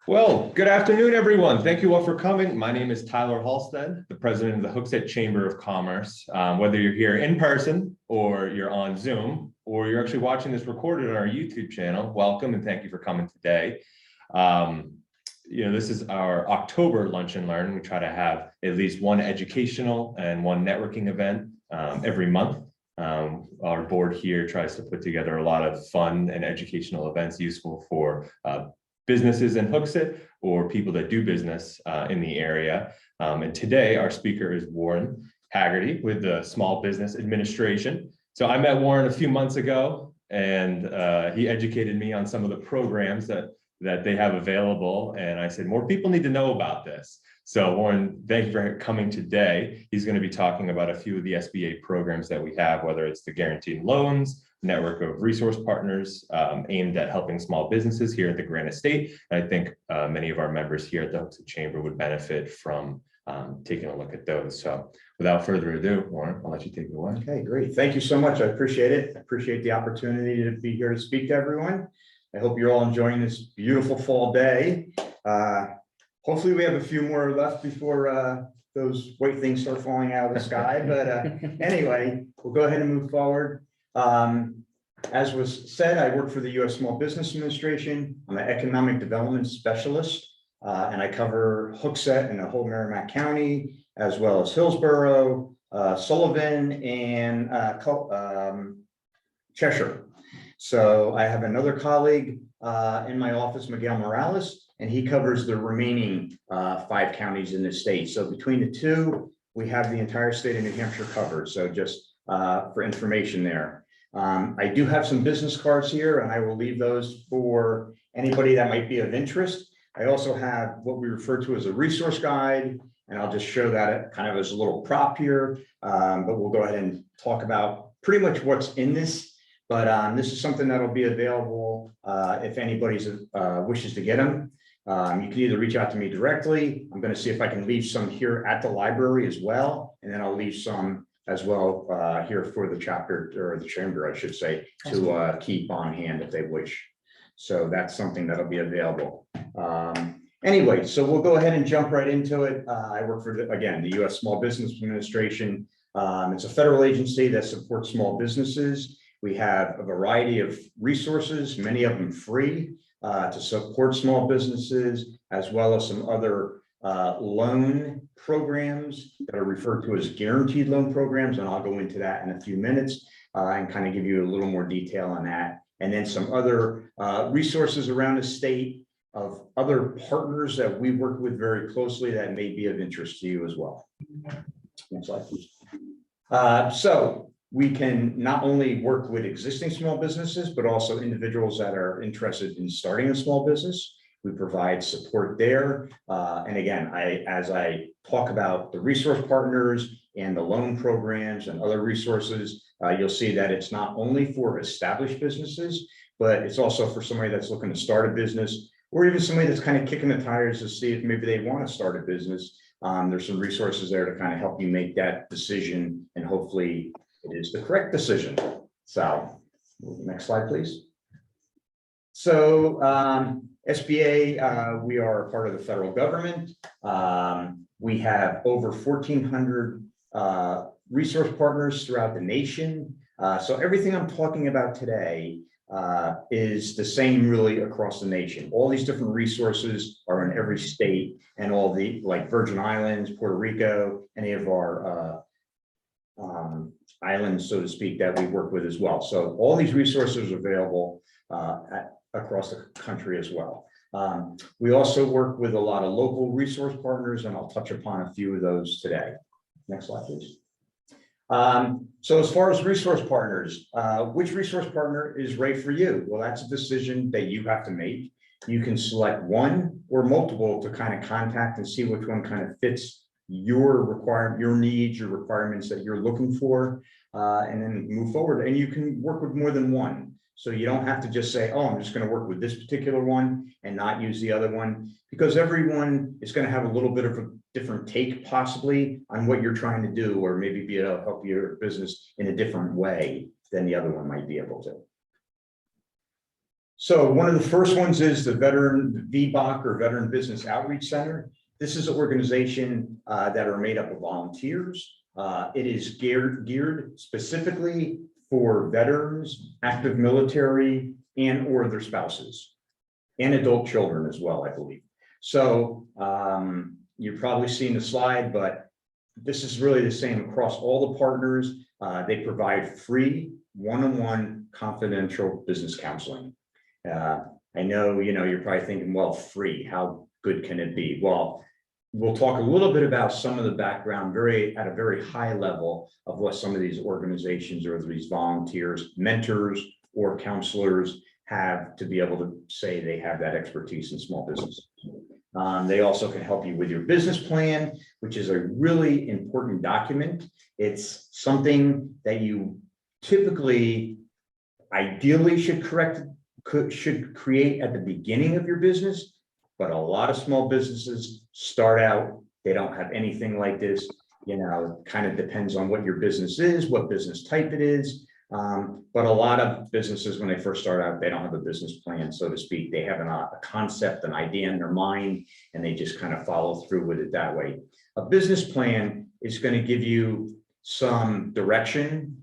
Well, good afternoon, everyone. Thank you all for coming. My name is Tyler Halstead, the president of the Hooksett Chamber of Commerce. Whether you're here in person or you're on Zoom, or you're actually watching this recorded on our YouTube channel, welcome and thank you for coming today. This is our October Lunch and Learn. We try to have at least one educational and one networking event every month. Our board here tries to put together a lot of fun and educational events useful for businesses in Hooksett or people that do business in the area. And today our speaker is Warren Haggerty with the Small Business Administration. So I met Warren a few months ago, and he educated me on some of the programs that they have available. And I said, more people need to know about this. So Warren, thank you for coming today. He's going to be talking about a few of the SBA programs that we have, whether it's the guaranteed loans, network of resource partners aimed at helping small businesses here at the Granite State. And I think many of our members here at the Hooksett Chamber would benefit from taking a look at those. So without further ado, Warren, I'll let you take it away. Okay, great. Thank you so much. I appreciate it. I appreciate the opportunity to be here to speak to everyone. I hope you're all enjoying this beautiful fall day. Hopefully we have a few more left before those white things start falling out of the sky. But anyway, we'll go ahead and move forward. As was said, I work for the U.S. Small Business Administration. I'm an economic development specialist, and I cover Hooksett and the whole Merrimack County, as well as Hillsborough, Sullivan, and Cheshire. So I have another colleague in my office, Miguel Morales, and he covers the remaining 5 counties in the state. So between the two, we have the entire state of New Hampshire covered. So just for information there. I do have some business cards here, and I will leave those for anybody that might be of interest. I also have what we refer to as a resource guide, and I'll just show that kind of as a little prop here. But we'll go ahead and talk about pretty much what's in this. But this is something that'll be available if anybody wishes to get them. You can either reach out to me directly. I'm going to see if I can leave some here at the library as well, and then I'll leave some as well here for the chapter, or the chamber, I should say, to keep on hand if they wish. So that's something that'll be available. Anyway, so we'll go ahead and jump right into it. I work for, again, the U.S. Small Business Administration. It's a federal agency that supports small businesses. We have a variety of resources, many of them free, to support small businesses, as well as some other loan programs that are referred to as guaranteed loan programs, and I'll go into that in a few minutes and kind of give you a little more detail on that. And then some other resources around the state of other partners that we work with very closely that may be of interest to you as well. Next slide, please. So we can not only work with existing small businesses, but also individuals that are interested in starting a small business. We provide support there. And again, as I talk about the resource partners and the loan programs and other resources, you'll see that it's not only for established businesses, but it's also for somebody that's looking to start a business, or even somebody that's kind of kicking the tires to see if maybe they want to start a business. There's some resources there to kind of help you make that decision, and hopefully it is the correct decision. So next slide, please. So SBA, we are a part of the federal government. We have over 1,400 resource partners throughout the nation. So everything I'm talking about today is the same really across the nation. All these different resources are in every state, and all the, like Virgin Islands, Puerto Rico, any of our islands, so to speak, that we work with as well. So all these resources are available across the country as well. We also work with a lot of local resource partners, and I'll touch upon a few of those today. Next slide, please. So as far as resource partners, which resource partner is right for you? Well, that's a decision that you have to make. You can select one or multiple to kind of contact and see which one kind of fits your requirement, your needs, your requirements that you're looking for, and then move forward. And you can work with more than one. So you don't have to just say, oh, I'm just going to work with this particular one and not use the other one, because everyone is going to have a little bit of a different take possibly on what you're trying to do, or maybe be able to help your business in a different way than the other one might be able to. So one of the first ones is the VBOC or Veteran Business Outreach Center. This is an organization that are made up of volunteers. It is geared specifically for veterans, active military, and or their spouses, and adult children as well, I believe. So you've probably seen the slide, but this is really the same across all the partners. They provide free one-on-one confidential business counseling. I know, you're probably thinking, well, free, how good can it be? Well, we'll talk a little bit about some of the background at a very high level of what some of these organizations or these volunteers, mentors, or counselors have to be able to say they have that expertise in small business. They also can help you with your business plan, which is a really important document. It's something that you typically, ideally should create at the beginning of your business, but a lot of small businesses start out, they don't have anything like this. Kind of depends on what your business is, what business type it is. But a lot of businesses, when they first start out, they don't have a business plan, so to speak. They have a concept, an idea in their mind, and they just kind of follow through with it that way. A business plan is going to give you some direction.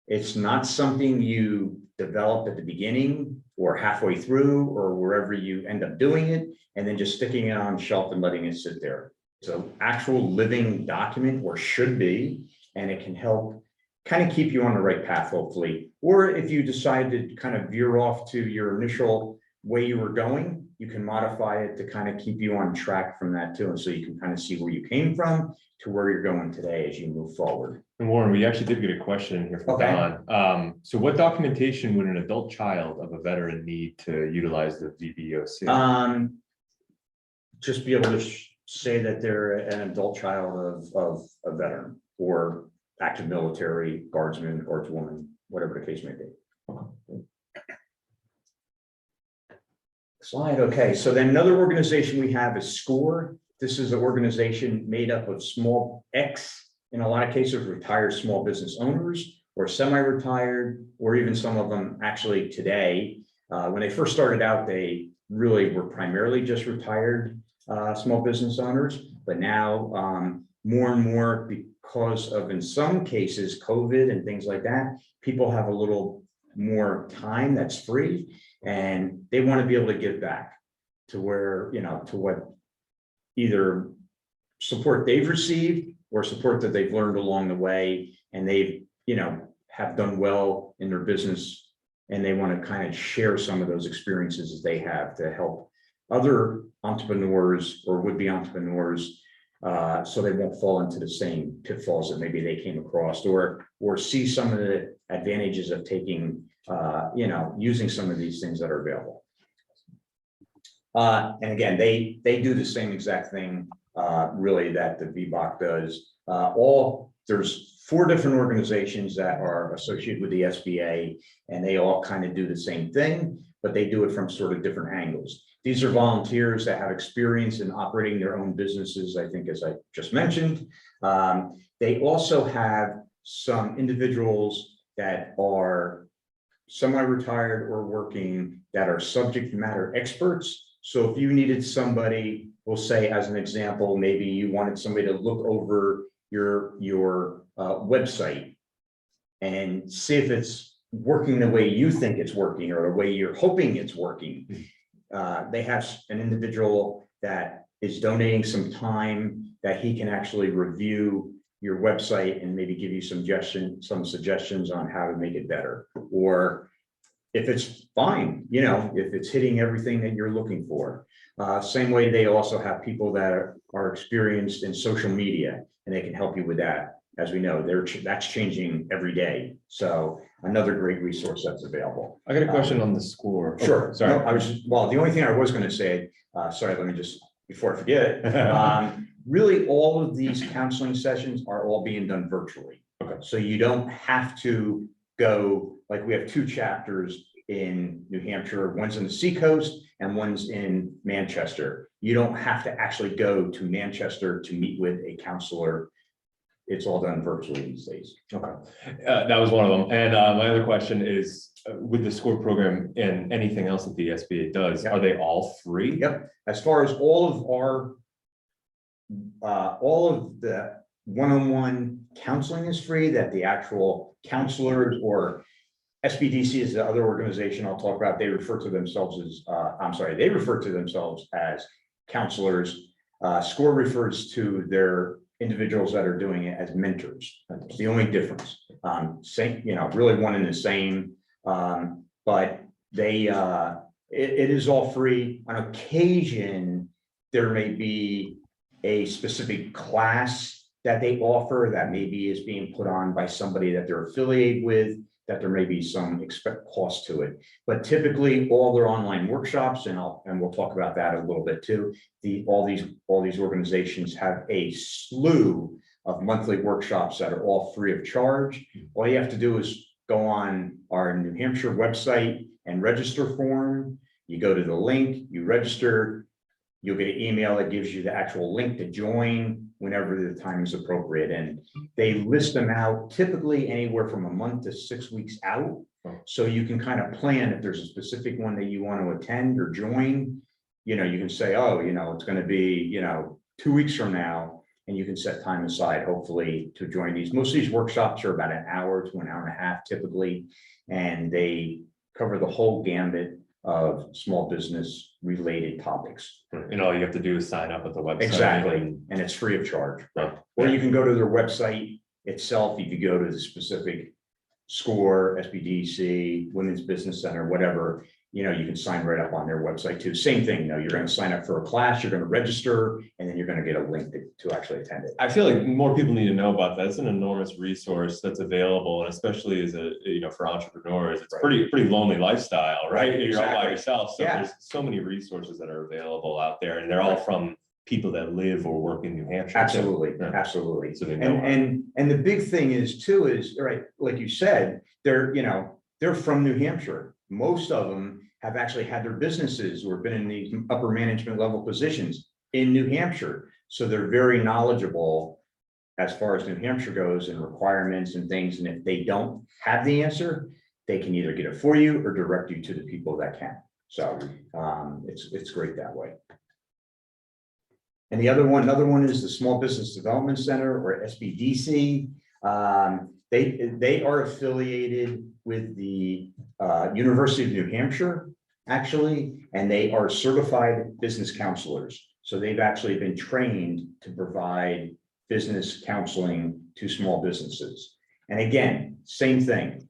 It's not something you develop at the beginning or halfway through or wherever you end up doing it, and then just sticking it on shelf and letting it sit there. It's an actual living document, or should be, and it can help kind of keep you on the right path, hopefully. Or if you decide to kind of veer off to your initial way you were going, you can modify it to kind of keep you on track from that too. And so you can kind of see where you came from to where you're going today as you move forward. And Warren, we actually did get a question here from Don. So what documentation would an adult child of a veteran need to utilize the VBOC? Just be able to say that they're an adult child of a veteran or active military, guardsman, guardswoman, whatever the case may be. Slide. Okay, so then another organization we have is SCORE. This is an organization made up of in a lot of cases, retired small business owners or semi-retired, or even some of them actually today. When they first started out, they really were primarily just retired small business owners, but now more and more, because of, in some cases, COVID and things like that, people have a little more time that's free, and they want to be able to give back to where, to what either support they've received or support that they've learned along the way, and they've, have done well in their business, and they want to kind of share some of those experiences that they have to help other entrepreneurs or would-be entrepreneurs, so they won't fall into the same pitfalls that maybe they came across, or see some of the advantages of taking, using some of these things that are available. And again, they do the same exact thing, really, that the VBOC does. There's 4 different organizations that are associated with the SBA, and they all kind of do the same thing, but they do it from sort of different angles. These are volunteers that have experience in operating their own businesses, I think, as I just mentioned. They also have some individuals that are semi-retired or working that are subject matter experts. So if you needed somebody, we'll say as an example, maybe you wanted somebody to look over your website and see if it's working the way you think it's working or the way you're hoping it's working. They have an individual that is donating some time that he can actually review your website and maybe give you some suggestions on how to make it better, or if it's fine, if it's hitting everything that you're looking for. Same way, they also have people that are experienced in social media, and they can help you with that. As we know, that's changing every day. So another great resource that's available. I got a question on the SCORE. Sure. Oh, sorry. No, the only thing I was going to say, sorry, let me just, before I forget, really all of these counseling sessions are all being done virtually. Okay. So you don't have to go, like we have 2 chapters in New Hampshire, one's in the Seacoast and one's in Manchester. You don't have to actually go to Manchester to meet with a counselor it's all done virtually these days. Okay, that was one of them. And my other question is, with the SCORE program and anything else that the SBA does, are they all free? Yep, as far as all of the one-on-one counseling is free, that the actual counselors or SBDC is the other organization I'll talk about. They refer to themselves as, they refer to themselves as counselors. SCORE refers to their individuals that are doing it as mentors. That's the only difference. Same, really one and the same. But they, it is all free. On occasion, there may be a specific class that they offer that maybe is being put on by somebody that they're affiliated with, that there may be some cost to it. But typically all their online workshops, and we'll talk about that a little bit too. All these organizations have a slew of monthly workshops that are all free of charge. All you have to do is go on our New Hampshire website and register form. You go to the link, you register, you'll get an email that gives you the actual link to join whenever the time is appropriate. And they list them out typically anywhere from a month to 6 weeks out. So you can kind of plan if there's a specific one that you want to attend or join, you can say, oh, it's going to be, 2 weeks from now, and you can set time aside, hopefully, to join these. Most of these workshops are about an hour to an hour and a half typically, and they cover the whole gambit of small business related topics. And all you have to do is sign up at the website. Exactly, and it's free of charge. Right. Or you can go to their website itself. You could go to the specific SCORE, SBDC, Women's Business Center, whatever. You can sign right up on their website too. Same thing, you're going to sign up for a class, you're going to register, and then you're going to get a link to actually attend it. I feel like more people need to know about that. It's an enormous resource that's available, and especially as for entrepreneurs, it's pretty lonely lifestyle, right? You're all by yourself. So there's so many resources that are available out there, and they're all from people that live or work in New Hampshire. Absolutely, absolutely. So they know and the big thing is too, right, like you said, they're from New Hampshire. Most of them have actually had their businesses or been in these upper management level positions in New Hampshire. So they're very knowledgeable as far as New Hampshire goes and requirements and things. And if they don't have the answer, they can either get it for you or direct you to the people that can. So it's great that way. And another one is the Small Business Development Center, or SBDC. They are affiliated with the University of New Hampshire, actually, and they are certified business counselors. So they've actually been trained to provide business counseling to small businesses. And again, same thing.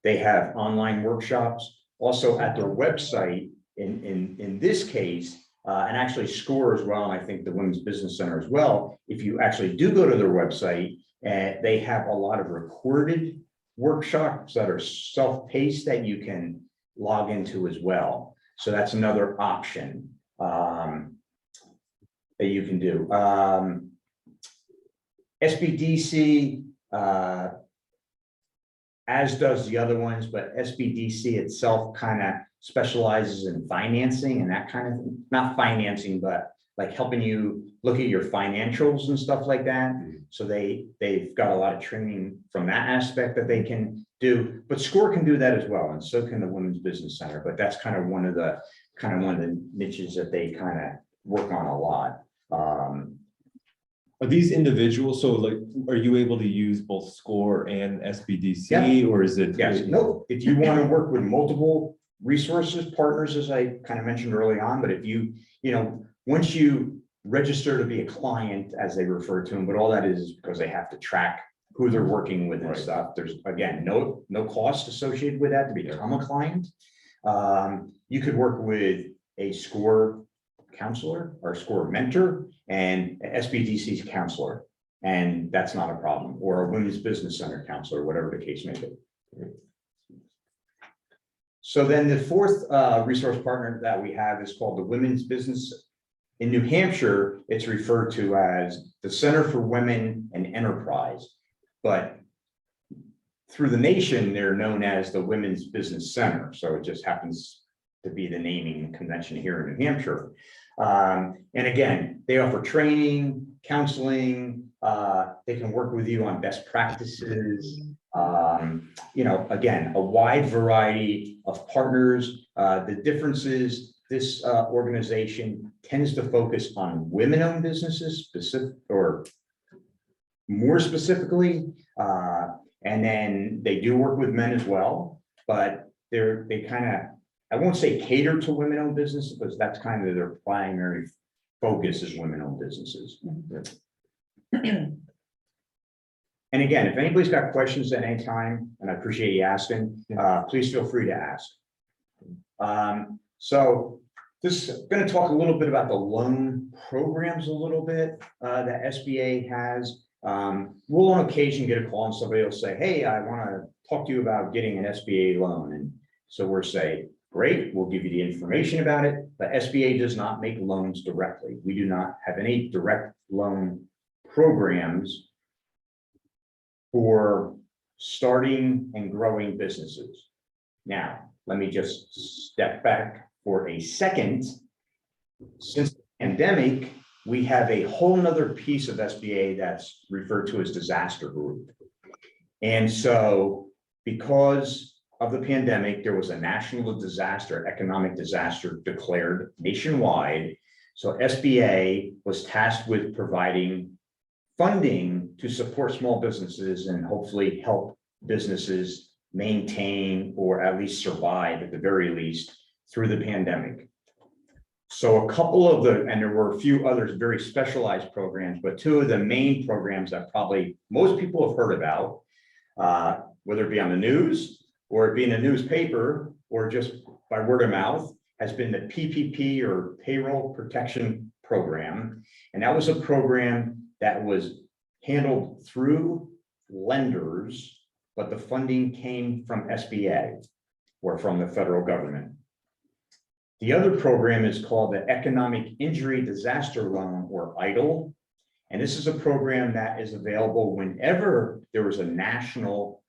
They have online workshops also at their website. In this case, and actually SCORE as well, and I think the Women's Business Center as well. If you actually do go to their website, they have a lot of recorded workshops that are self-paced that you can log into as well. So that's another option that you can do. SBDC, as does the other ones, but SBDC itself kind of specializes in financing and that kind of, not financing, but like helping you look at your financials and stuff like that. So they've got a lot of training from that aspect that they can do, but SCORE can do that as well. And so can the Women's Business Center, but that's kind of one of the niches that they kind of work on a lot. Are these individuals? So like, are you able to use both SCORE and SBDC, or is it? Yes, no, if you want to work with multiple resources, partners, as I kind of mentioned early on, but if once you register to be a client, as they refer to them, but all that is because they have to track who they're working with and stuff. There's, again, no cost associated with that to become a client. You could work with a SCORE counselor or SCORE mentor and SBDC's counselor, and that's not a problem, or a Women's Business Center counselor, whatever the case may be. So then the fourth resource partner that we have is called the Women's Business. In New Hampshire, it's referred to as the Center for Women and Enterprise, but through the nation, they're known as the Women's Business Center. So it just happens to be the naming convention here in New Hampshire. And again, they offer training, counseling, They can work with you on best practices. Again, a wide variety of partners. The difference is this organization tends to focus on women-owned businesses, or more specifically, and then they do work with men as well, but they kind of, I won't say cater to women-owned businesses, because that's kind of their primary focus is women-owned businesses. And again, if anybody's got questions at any time, and I appreciate you asking, please feel free to ask. So this is going to talk a little bit about the loan programs a little bit that SBA has. We'll on occasion get a call and somebody will say, hey, I want to talk to you about getting an SBA loan. And so we're saying, great, we'll give you the information about it, but SBA does not make loans directly. We do not have any direct loan programs for starting and growing businesses. Now, let me just step back for a second. Since the pandemic, we have a whole nother piece of SBA that's referred to as disaster group. And so because of the pandemic, there was a national disaster, economic disaster declared nationwide. So SBA was tasked with providing funding to support small businesses and hopefully help businesses maintain or at least survive at the very least through the pandemic. So a couple of and there were a few others very specialized programs, but two of the main programs that probably most people have heard about, whether it be on the news or it be in a newspaper or just by word of mouth, has been the PPP or Payroll Protection Program. And that was a program that was handled through lenders, but the funding came from SBA or from the federal government. The other program is called the Economic Injury Disaster Loan, or EIDL. And this is a program that is available whenever there is a national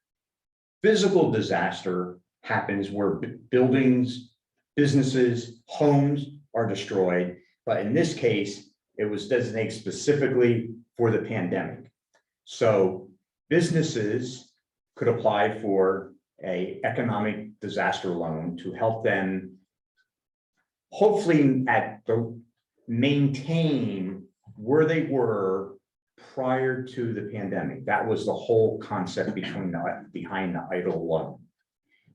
physical disaster happens where buildings, businesses, homes are destroyed. But in this case, it was designated specifically for the pandemic. So businesses could apply for an economic disaster loan to help them hopefully maintain where they were prior to the pandemic. That was the whole concept behind the EIDL loan,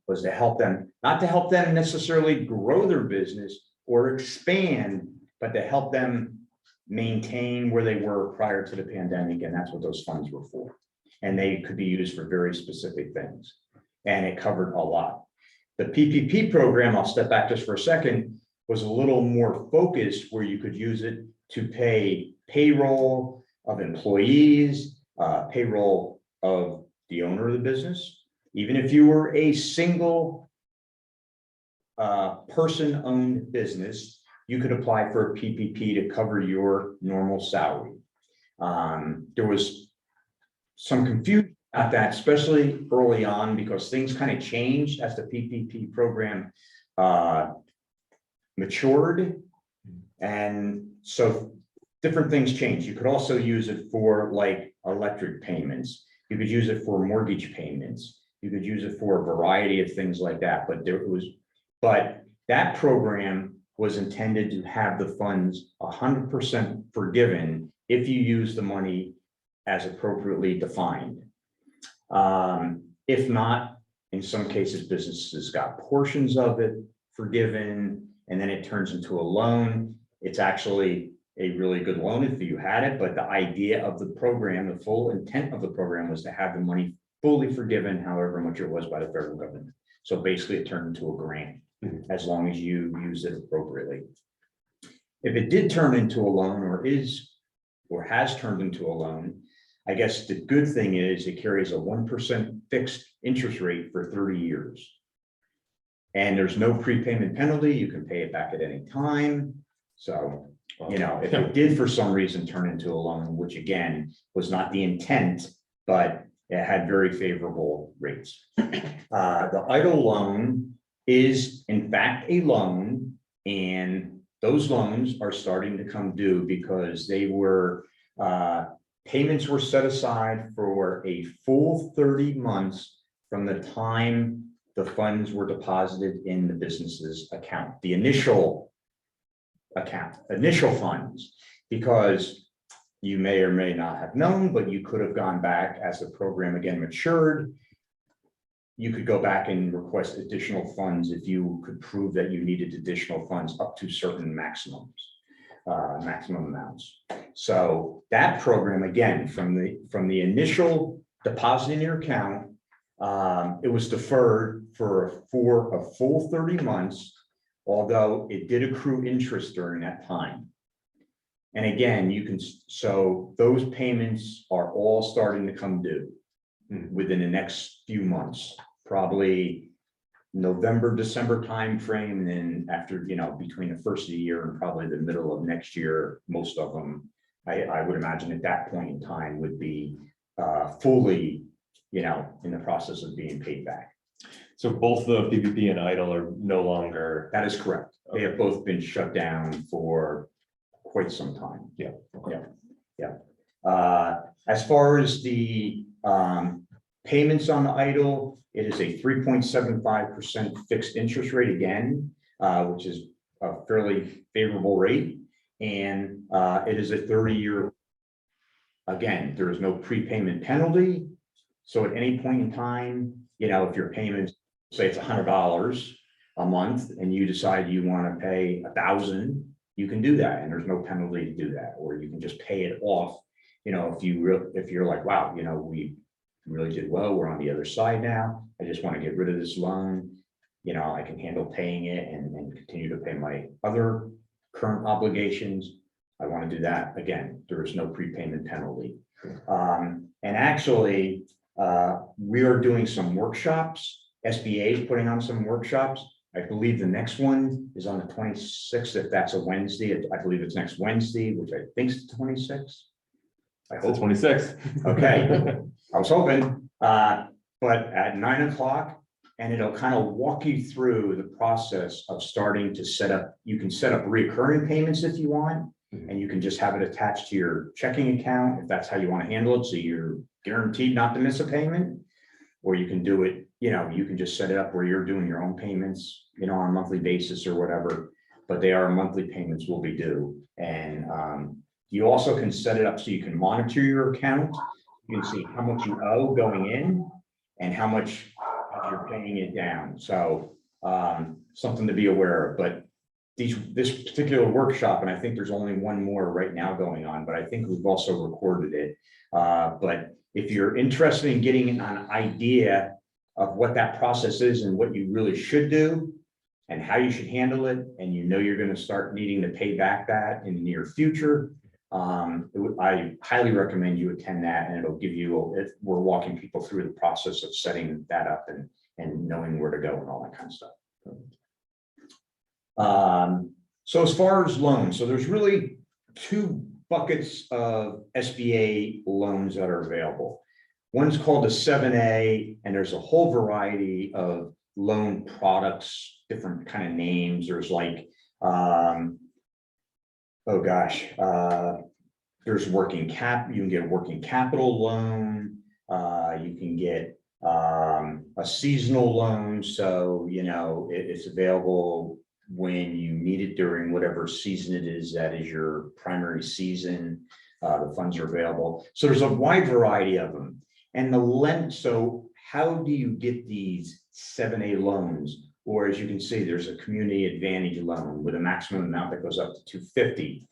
was to help them, not to help them necessarily grow their business or expand, but to help them maintain where they were prior to the pandemic. And that's what those funds were for. And they could be used for very specific things. And it covered a lot. The PPP program, I'll step back just for a second, was a little more focused where you could use it to pay payroll of employees, payroll of the owner of the business. Even if you were a single person-owned business, you could apply for a PPP to cover your normal salary. There was some confusion about that, especially early on, because things kind of changed as the PPP program matured. And so different things changed. You could also use it for like electric payments. You could use it for mortgage payments. You could use it for a variety of things like that. But that program was intended to have the funds 100% forgiven if you use the money as appropriately defined. If not, in some cases, businesses got portions of it forgiven, and then it turns into a loan. It's actually a really good loan if you had it, but the idea of the program, the full intent of the program was to have the money fully forgiven, however much it was by the federal government. So basically it turned into a grant as long as you use it appropriately. If it did turn into a loan or has turned into a loan, I guess the good thing is it carries a 1% fixed interest rate for 30 years. And there's no prepayment penalty. You can pay it back at any time. So, if it did for some reason turn into a loan, which again was not the intent, but it had very favorable rates. The EIDL loan is in fact a loan, and those loans are starting to come due because they payments were set aside for a full 30 months from the time the funds were deposited in the business's account, the initial funds, because you may or may not have known, but you could have gone back as the program again matured. You could go back and request additional funds if you could prove that you needed additional funds up to certain maximum amounts. So that program, again, from the initial deposit in your account, it was deferred for a full 30 months, although it did accrue interest during that time. And again, so those payments are all starting to come due within the next few months, probably November, December timeframe. And then after, between the first of the year and probably the middle of next year, most of them, I would imagine at that point in time would be fully, in the process of being paid back. So both the PPP and EIDL are no longer. That is correct. They have both been shut down for quite some time. Yeah. Okay. Yeah. As far as the payments on the EIDL, it is a 3.75% fixed interest rate again, which is a fairly favorable rate. And it is a 30-year. Again, there is no prepayment penalty. So at any point in time, if your payment, say it's $100 a month, and you decide you want to pay $1,000, you can do that, and there's no penalty to do that. Or you can just pay it off. If you're like, wow, we really did well, we're on the other side now, I just want to get rid of this loan, I can handle paying it and continue to pay my other current obligations. I want to do that. Again, there is no prepayment penalty. And actually, we are doing some workshops. SBA is putting on some workshops. I believe the next one is on the 26th, if that's a Wednesday. I believe it's next Wednesday, which I think is the 26th. I hope 26. Okay, I was hoping, but at 9 o'clock, and it'll kind of walk you through the process of starting to set up. You can set up recurring payments if you want, and you can just have it attached to your checking account if that's how you want to handle it. So you're guaranteed not to miss a payment, or you can do it, you can just set it up where you're doing your own payments, on a monthly basis or whatever, but they are monthly payments will be due. And you also can set it up so you can monitor your account. You can see how much you owe going in and how much you're paying it down. So something to be aware of. But this particular workshop, and I think there's only one more right now going on, but I think we've also recorded it. But if you're interested in getting an idea of what that process is and what you really should do and how you should handle it, and you're going to start needing to pay back that in the near future, I highly recommend you attend that, and it'll give you, we're walking people through the process of setting that up and knowing where to go and all that kind of stuff. So as far as loans, so there's really two buckets of SBA loans that are available. One's called a 7A, and there's a whole variety of loan products, different kind of names. There's like, there's working cap. You can get a working capital loan. You can get a seasonal loan. So, it's available when you need it during whatever season it is, that is your primary season. The funds are available. So there's a wide variety of them. And so how do you get these 7A loans? Or as you can see, there's a community advantage loan with a maximum amount that goes up to $250.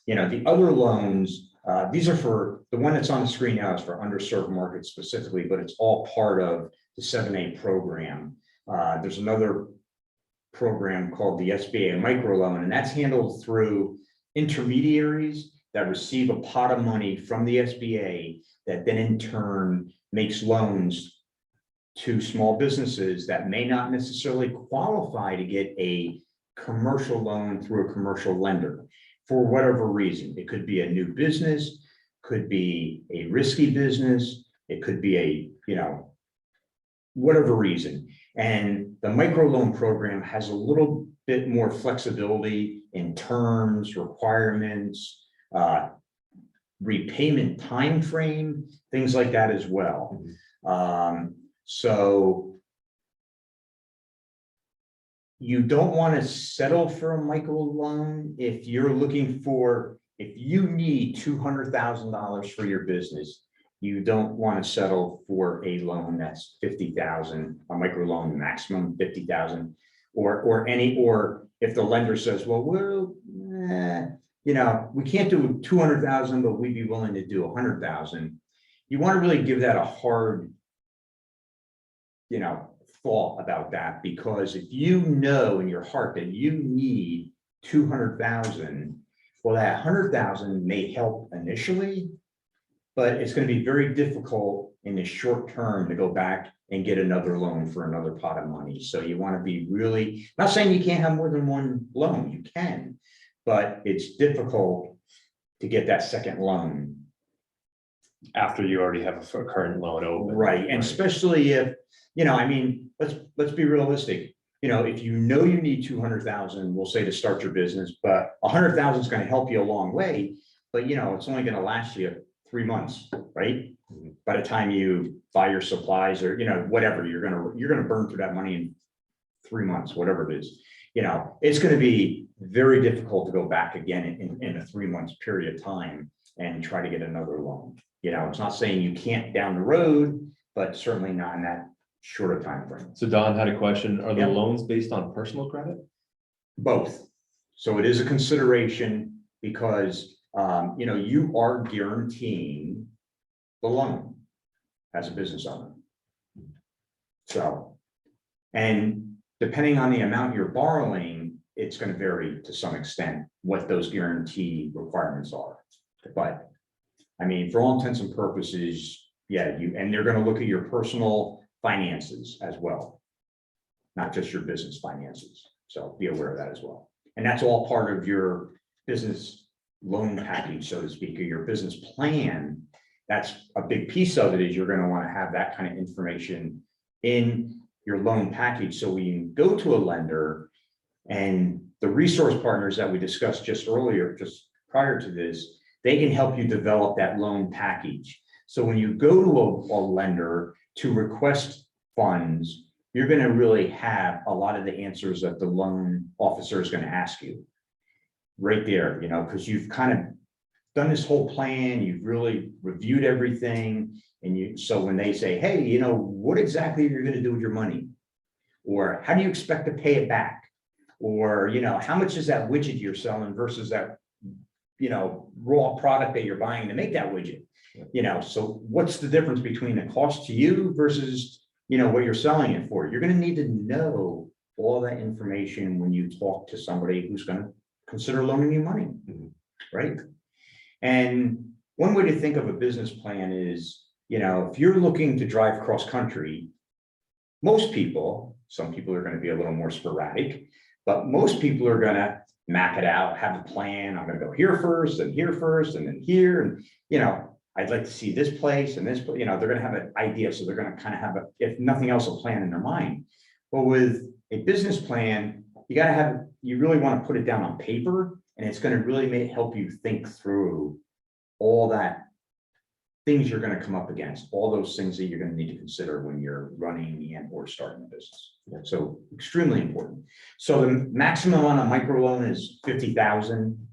The other loans, these are for the one that's on the screen now is for underserved markets specifically, but it's all part of the 7A program. There's another program called the SBA microloan, and that's handled through intermediaries that receive a pot of money from the SBA that then in turn makes loans to small businesses that may not necessarily qualify to get a commercial loan through a commercial lender for whatever reason. It could be a new business, could be a risky business, it could be a, whatever reason. And the microloan program has a little bit more flexibility in terms, requirements, repayment time frame, things like that as well. So you don't want to settle for a micro loan if you're looking for, if you need $200,000 for your business, you don't want to settle for a loan that's 50,000, a micro loan maximum 50,000, or if the lender says, well, you know, we can't do 200,000, but we'd be willing to do 100,000. You want to really give that a hard, you know, thought about that, because if you know in your heart that you need 200,000, well, that 100,000 may help initially, but it's going to be very difficult in the short term to go back and get another loan for another pot of money. So you want to be really, not saying you can't have more than one loan, you can, but it's difficult to get that second loan. After you already have a current loan open. Right, and especially if, you know, I mean, let's be realistic. You know, if you know you need 200,000, we'll say to start your business, but 100,000 is going to help you a long way. But you know, it's only going to last you 3 months, right? By the time you buy your supplies or, you know, whatever, you're gonna burn through that money in 3 months, whatever it is. You know, it's going to be very difficult to go back again in a 3 months period of time and try to get another loan. You know, it's not saying you can't down the road, but certainly not in that shorter time frame. So Don had a question. Are the Yep. loans based on personal credit? Both. So it is a consideration because, you know, you are guaranteeing the loan as a business owner. So, and depending on the amount you're borrowing, it's going to vary to some extent what those guarantee requirements are. But I mean, for all intents and purposes, yeah, and they're going to look at your personal finances as well, not just your business finances. So be aware of that as well. And that's all part of your business loan package, so to speak, or your business plan. That's a big piece of it, is you're going to want to have that kind of information in your loan package. So when you go to a lender, and the resource partners that we discussed just earlier, just prior to this, they can help you develop that loan package. So when you go to a lender to request funds, you're going to really have a lot of the answers that the loan officer is going to ask you right there, you know, because you've kind of done this whole plan, you've really reviewed everything. And so when they say, hey, you know, what exactly are you going to do with your money? Or how do you expect to pay it back? Or, you know, how much is that widget you're selling versus that, you know, raw product that you're buying to make that widget? You know, so what's the difference between the cost to you versus, you know, what you're selling it for? You're going to need to know all that information when you talk to somebody who's going to consider loaning you money, right? And one way to think of a business plan is, you know, if you're looking to drive cross country, most people, some people are going to be a little more sporadic, but most people are going to map it out, have a plan. I'm going to go here first, and then here. And, you know, I'd like to see this place and this, you know, they're going to have an idea. So they're going to kind of have a, if nothing else, a plan in their mind. But with a business plan, you got to have, you really want to put it down on paper, and it's going to really help you think through all that things you're going to come up against, all those things that you're going to need to consider when you're running and or starting a business. So extremely important. So the maximum on a microloan is 50,000.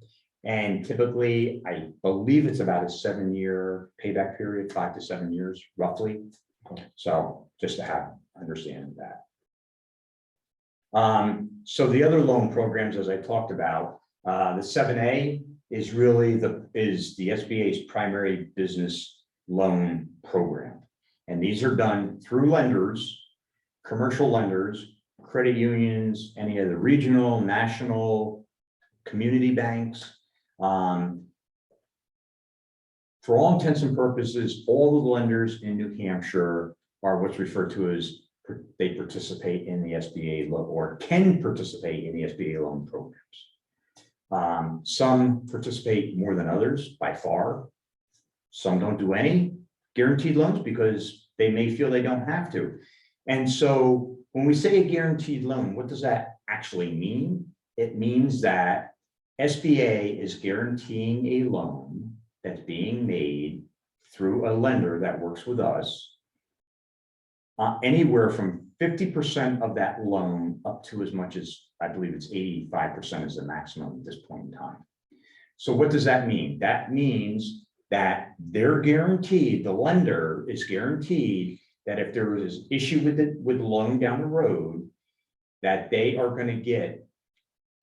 And typically, I believe it's about a 7-year payback period, 5 to 7 years, roughly. So just to have understanding that. So the other loan programs, as I talked about, the 7A is really the SBA's primary business loan program. And these are done through lenders, commercial lenders, credit unions, any of the regional, national, community banks. For all intents and purposes, all the lenders in New Hampshire are what's referred to as they participate in the SBA loan, or can participate in the SBA loan programs. Some participate more than others by far. Some don't do any guaranteed loans because they may feel they don't have to. And so when we say a guaranteed loan, what does that actually mean? It means that SBA is guaranteeing a loan that's being made through a lender that works with us, anywhere from 50% of that loan up to as much as, I believe it's 85% is the maximum at this point in time. So what does that mean? That means that they're guaranteed, the lender is guaranteed that if there is issue with the loan down the road, that they are going to get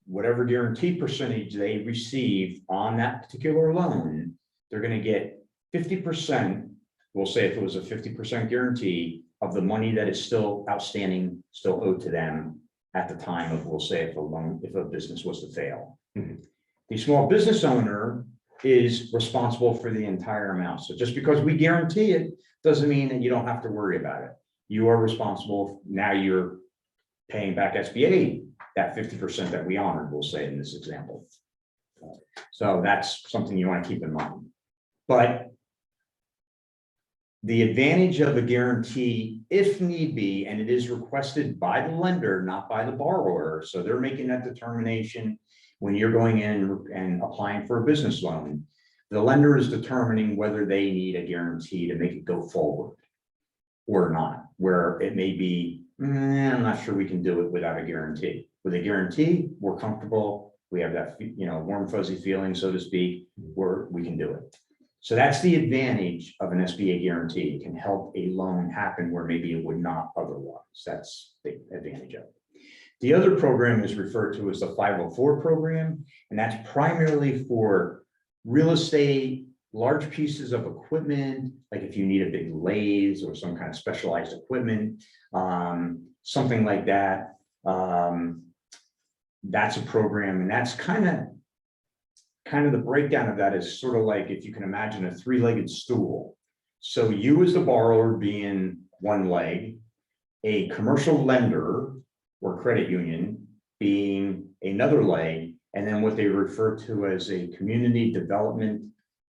whatever guarantee percentage they receive on that particular loan. They're going to get 50%, we'll say if it was a 50% guarantee of the money that is still outstanding, still owed to them at the time of, we'll say if a business was to fail. Mhm. The small business owner is responsible for the entire amount. So just because we guarantee it doesn't mean that you don't have to worry about it. You are responsible. Now you're paying back SBA that 50% that we honored, we'll say in this example. So that's something you want to keep in mind. But the advantage of a guarantee, if need be, and it is requested by the lender, not by the borrower. So they're making that determination when you're going in and applying for a business loan. The lender is determining whether they need a guarantee to make it go forward or not, where it may be, I'm not sure we can do it without a guarantee. With a guarantee, we're comfortable. We have that, warm, fuzzy feeling, so to speak, where we can do it. So that's the advantage of an SBA guarantee. It can help a loan happen where maybe it would not otherwise. That's the advantage of it. The other program is referred to as the 504 program, and that's primarily for real estate, large pieces of equipment, like if you need a big lathe or some kind of specialized equipment, something like that. That's a program, and that's kind of the breakdown of that is sort of like if you can imagine a three-legged stool. So you as the borrower being one leg, a commercial lender or credit union being another leg, and then what they refer to as a community development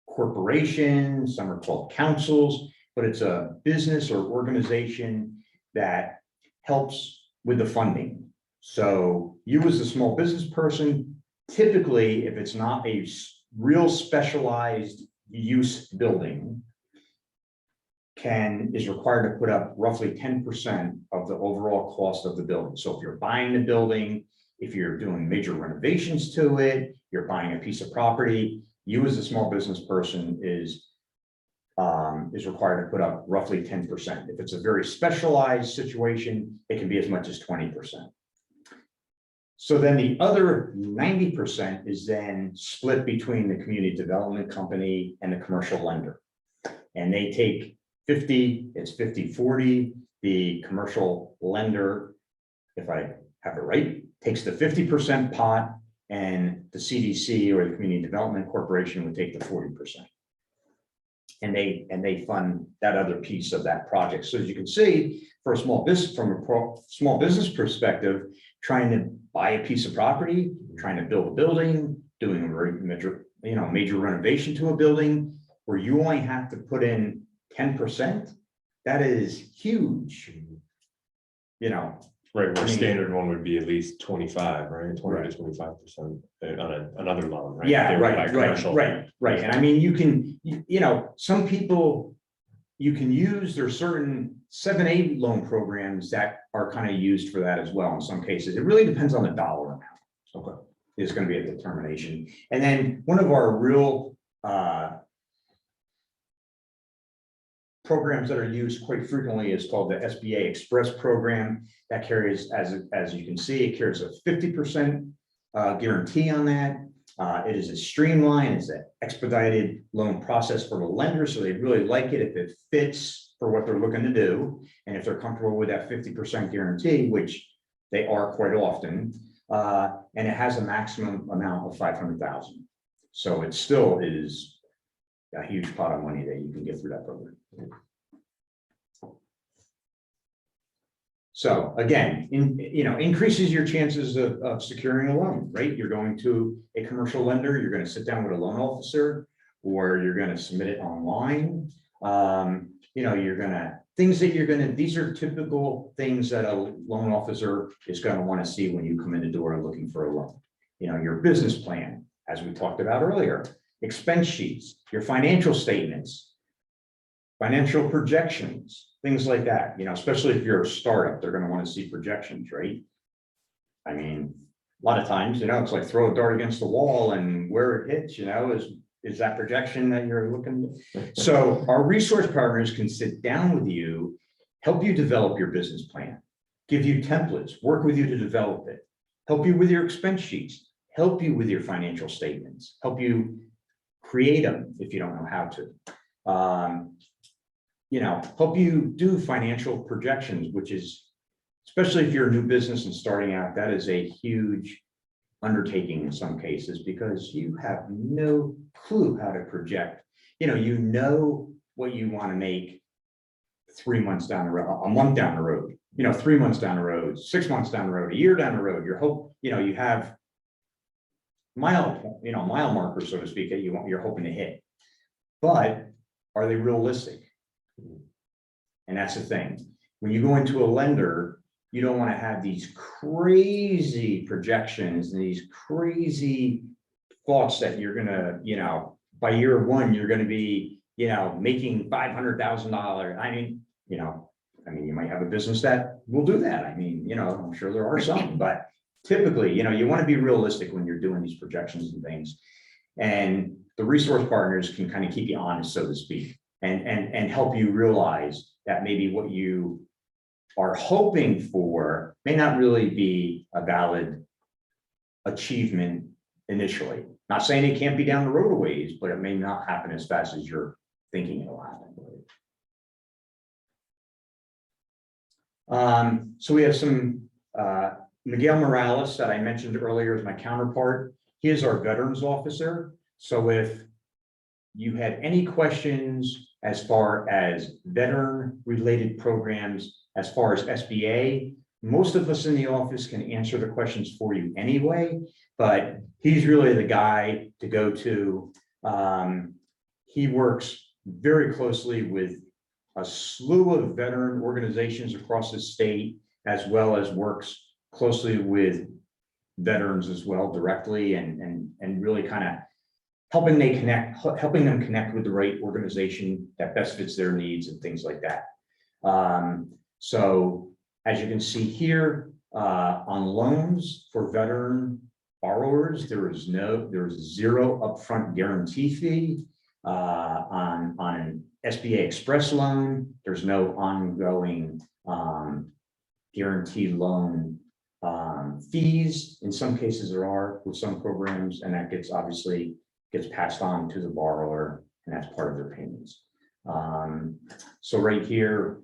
corporation. Some are called councils, but it's a business or organization that helps with the funding. So you as a small business person, typically, if it's not a real specialized use building, is required to put up roughly 10% of the overall cost of the building. So if you're buying the building, if you're doing major renovations to it, you're buying a piece of property, you as a small business person is required to put up roughly 10%. If it's a very specialized situation, it can be as much as 20%. So then the other 90% is then split between the community development company and the commercial lender. And they take 50, it's 50-40. The commercial lender, if I have it right, takes the 50% pot, and the CDC or the Community Development Corporation would take the 40%. And they fund that other piece of that project. So as you can see, for a small business, from a small business perspective, trying to buy a piece of property, trying to build a building, doing a major renovation to a building, where you only have to put in 10%, that is huge. Right, where standard one would be at least 25, right? 20 to 25% on another loan, right? Yeah, right. And I mean, you can, some people, you can use, there's certain 7(a) loan programs that are kind of used for that as well in some cases. It really depends on the dollar amount. Okay, is going to be a determination. And then one of our real programs that are used quite frequently is called the SBA Express program. That carries, as you can see, it carries a 50% guarantee on that. It is a streamlined, it's an expedited loan process for the lender, so they really like it if it fits for what they're looking to do, and if they're comfortable with that 50% guarantee, which they are quite often, and it has a maximum amount of $500,000. So it still is a huge pot of money that you can get through that program. So again, increases your chances of securing a loan, right? You're going to a commercial lender, you're going to sit down with a loan officer, or you're going to submit it online. These are typical things that a loan officer is going to want to see when you come in the door looking for a loan. Your business plan, as we talked about earlier, expense sheets, your financial statements, financial projections, things like that, especially if you're a startup, they're gonna wanna see projections, right? I mean, a lot of times, it's like throw a dart against the wall and where it hits, is that projection that you're looking. So our resource partners can sit down with you, help you develop your business plan, give you templates, work with you to develop it, help you with your expense sheets, help you with your financial statements, help you create them if you don't know how to. Help you do financial projections, which is, especially if you're a new business and starting out, that is a huge undertaking in some cases, because you have no clue how to project. You know what you want to make 3 months down the road, a month down the road, 3 months down the road, 6 months down the road, a year down the road. You have mile markers, so to speak, that you're hoping to hit. But are they realistic? And that's the thing. When you go into a lender, you don't want to have these crazy projections and these crazy thoughts that you're gonna, by year one, you're gonna be, making $500,000. You might have a business that will do that. I'm sure there are some, but typically, you want to be realistic when you're doing these projections and things. And the resource partners can kind of keep you honest, so to speak, and help you realize that maybe what you are hoping for may not really be a valid achievement initially. Not saying it can't be down the road a ways, but it may not happen as fast as you're thinking it'll happen. So we have some Miguel Morales that I mentioned earlier as my counterpart. He is our veterans officer. So if you had any questions as far as veteran related programs, as far as SBA, most of us in the office can answer the questions for you anyway, but he's really the guy to go to. He works very closely with a slew of veteran organizations across the state, as well as works closely with veterans as well directly, and really kind of helping them connect with the right organization that best fits their needs and things like that. So as you can see here, on loans for veteran borrowers, there's zero upfront guarantee fee. On an SBA Express loan, there's no ongoing guarantee loan fees. In some cases there are with some programs, and that obviously gets passed on to the borrower, and that's part of their payments. So right here,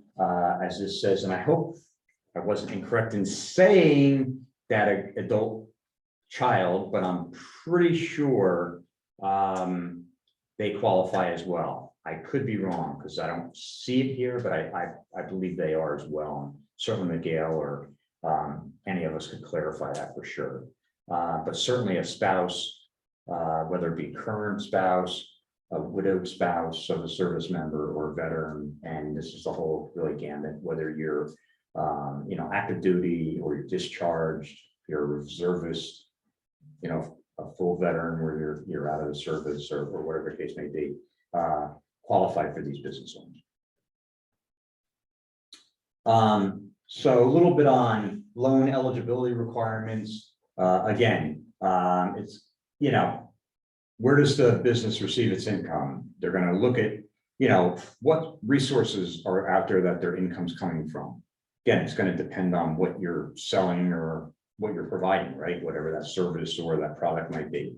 as this says, and I hope I wasn't incorrect in saying that an adult child, but I'm pretty sure they qualify as well. I could be wrong because I don't see it here, but I believe they are as well. Certainly Miguel or any of us could clarify that for sure. But certainly a spouse, whether it be current spouse, a widowed spouse of a service member or veteran, and this is the whole really gamut, whether you're active duty or you're discharged, you're a reservist, a full veteran where you're out of the service or whatever the case may be, qualify for these business loans. So a little bit on loan eligibility requirements. Again, it's, where does the business receive its income? They're going to look at, what resources are out there that their income's coming from. Again, it's going to depend on what you're selling or what you're providing, right? Whatever that service or that product might be.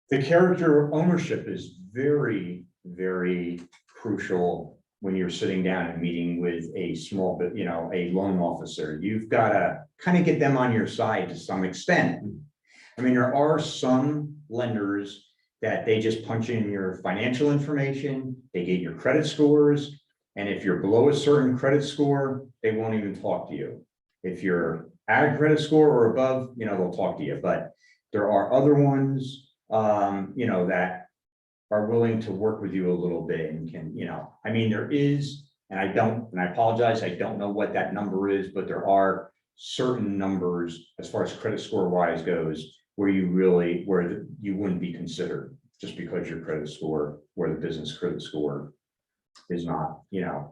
The character of ownership is very, very crucial when you're sitting down and meeting with a small bit, a loan officer. You've got to kind of get them on your side to some extent. There are some lenders that they just punch in your financial information, they get your credit scores, and if you're below a certain credit score, they won't even talk to you. If you're at a credit score or above, they'll talk to you. But there are other ones, that are willing to work with you a little bit and can, there is, and I apologize, I don't know what that number is, but there are certain numbers as far as credit score wise goes where you wouldn't be considered just because your credit score or the business credit score is not,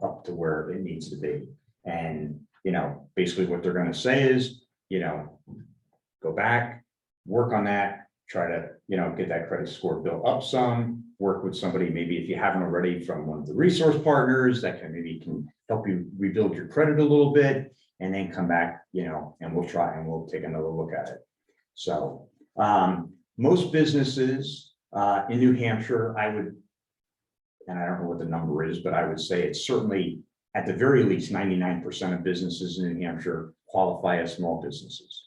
up to where it needs to be. And, basically what they're going to say is, go back, work on that, try to, get that credit score built up some, work with somebody, maybe if you haven't already, from one of the resource partners that can help you rebuild your credit a little bit, and then come back, and we'll take another look at it. So most businesses in New Hampshire, and I don't know what the number is, but I would say it's certainly at the very least 99% of businesses in New Hampshire qualify as small businesses.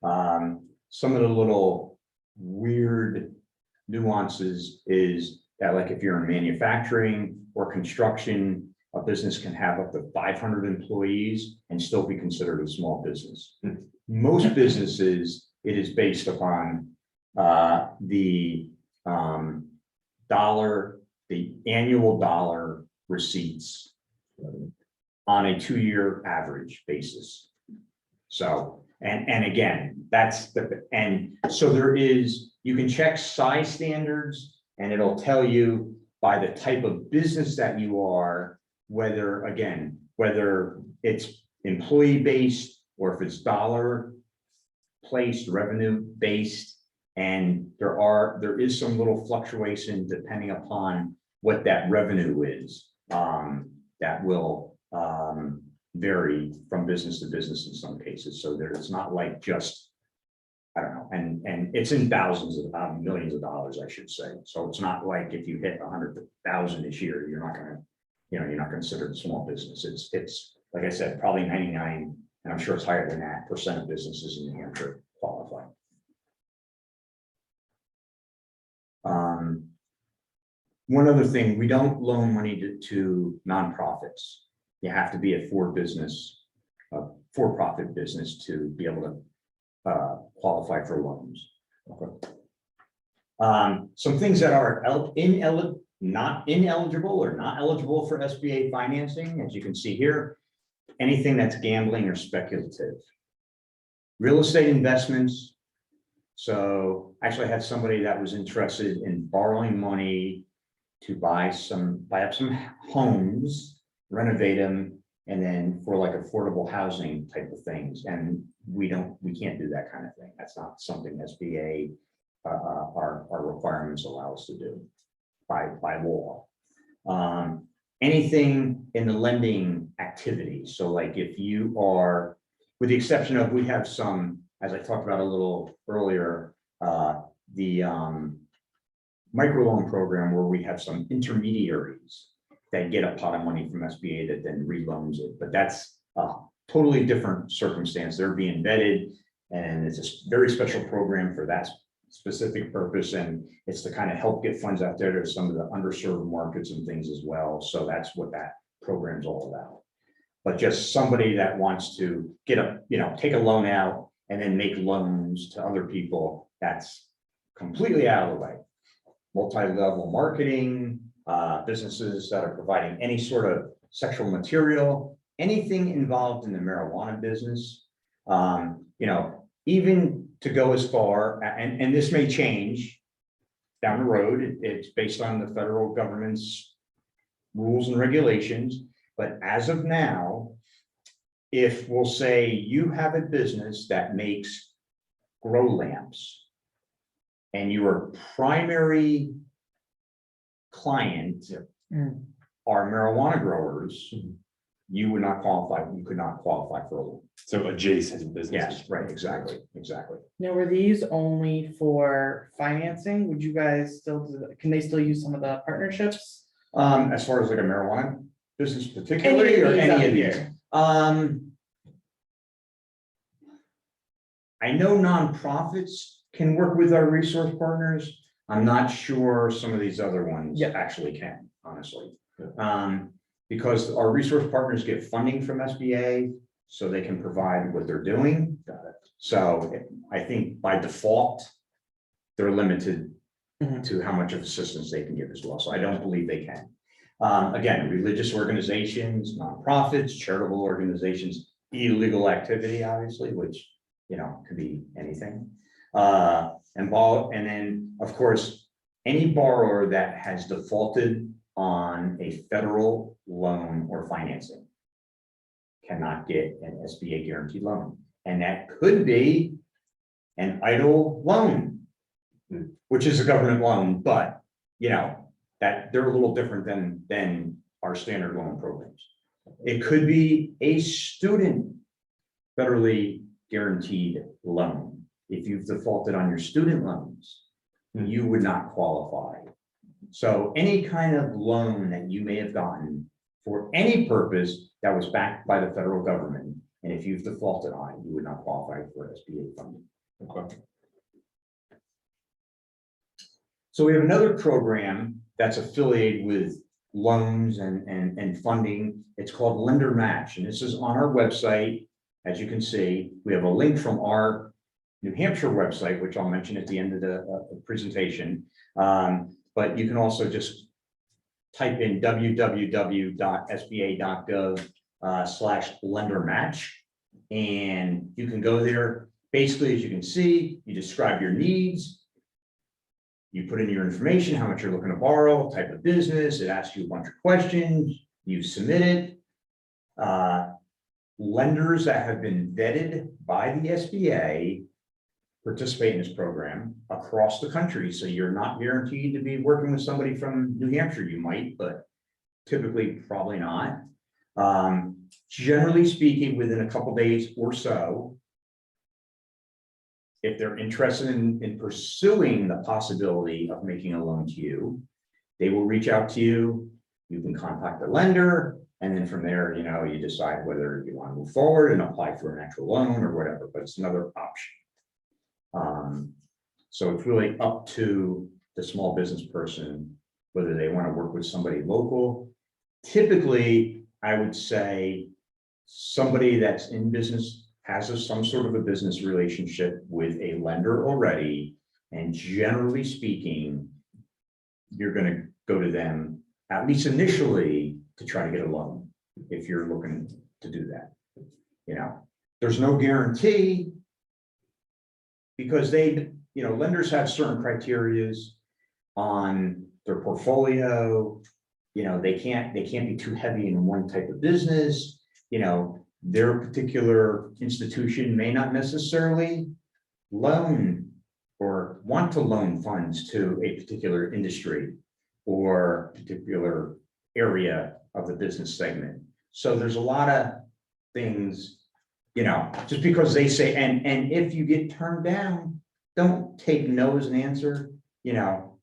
Some of the little weird nuances is that, like, if you're in manufacturing or construction, a business can have up to 500 employees and still be considered a small business. Most businesses, it is based upon the annual dollar receipts on a 2-year average basis. So, and again, so you can check size standards, and it'll tell you by the type of business that you are, whether it's employee-based or if it's dollar-placed, revenue-based. And there is some little fluctuation depending upon what that revenue is, that will vary from business to business in some cases. So it's not like just, I don't know, and it's in thousands of millions of dollars, I should say. So it's not like if you hit 100,000 this year, you're not going to consider it a small business. It's like I said, probably 99, and I'm sure it's higher than that, % of businesses in New Hampshire qualify. One other thing, we don't loan money to nonprofits. You have to be a for-profit business to be able to qualify for loans. Okay. Some things that are not ineligible or not eligible for SBA financing, as you can see here, anything that's gambling or speculative. Real estate investments. So actually I had somebody that was interested in borrowing money to buy up some homes, renovate them, and then for like affordable housing type of things. And we can't do that kind of thing. That's not something SBA, our requirements allow us to do by law. Anything in the lending activity. So like if you are, with the exception of, we have some, as I talked about a little earlier, the microloan program where we have some intermediaries that get a pot of money from SBA that then reloans it. But that's a totally different circumstance. They're being vetted, and it's a very special program for that specific purpose. And it's to kind of help get funds out there to some of the underserved markets and things as well. So that's what that program's all about. But just somebody that wants to get take a loan out and then make loans to other people, that's completely out of the way. Multi-level marketing, businesses that are providing any sort of sexual material, anything involved in the marijuana business, even to go as far, and this may change down the road, it's based on the federal government's rules and regulations, but as of now, if we'll say you have a business that makes grow lamps, and your primary client are marijuana growers, you would not qualify. You could not qualify for a loan. So adjacent business. Yes, right. Exactly. Now, were these only for financing? Would you guys can they still use some of the partnerships? As far as like a marijuana business particularly, or any of these? I know nonprofits can work with our resource partners. I'm not sure some of these other ones actually can, honestly. Because our resource partners get funding from SBA, so they can provide what they're doing. Got it. So I think by default, they're limited to how much of assistance they can give as well. So I don't believe they can. Again, religious organizations, nonprofits, charitable organizations, illegal activity, obviously, which could be anything. And borrow, and then, of course, any borrower that has defaulted on a federal loan or financing cannot get an SBA guaranteed loan. And that could be an idle loan, which is a government loan, but you know, that they're a little different than our standard loan programs. It could be a student federally guaranteed loan. If you've defaulted on your student loans, you would not qualify. So any kind of loan that you may have gotten for any purpose that was backed by the federal government, and if you've defaulted on it, you would not qualify for SBA funding. Okay. So we have another program that's affiliated with loans and funding. It's called Lender Match, and this is on our website. As you can see, we have a link from our New Hampshire website, which I'll mention at the end of the presentation. But you can also just type in www.sba.gov/lendermatch, and you can go there. Basically, as you can see, you describe your needs. You put in your information, how much you're looking to borrow, type of business. It asks you a bunch of questions. You submit it. Lenders that have been vetted by the SBA participate in this program across the country. So you're not guaranteed to be working with somebody from New Hampshire. You might, but typically probably not. Generally speaking, within a couple days or so, if they're interested in pursuing the possibility of making a loan to you, they will reach out to you. You can contact the lender, and then from there, you know, you decide whether you want to move forward and apply for an actual loan or whatever, but it's another option. So it's really up to the small business person, whether they want to work with somebody local. Typically, I would say somebody that's in business has some sort of a business relationship with a lender already. And generally speaking, you're going to go to them, at least initially, to try to get a loan if you're looking to do that. You know, there's no guarantee, because lenders have certain criterias on their portfolio. You know, they can't be too heavy in one type of business. You know, their particular institution may not necessarily loan or want to loan funds to a particular industry or particular area of the business segment. So there's a lot of things, you know, just because they say, and if you get turned down, don't take no as an answer. You know,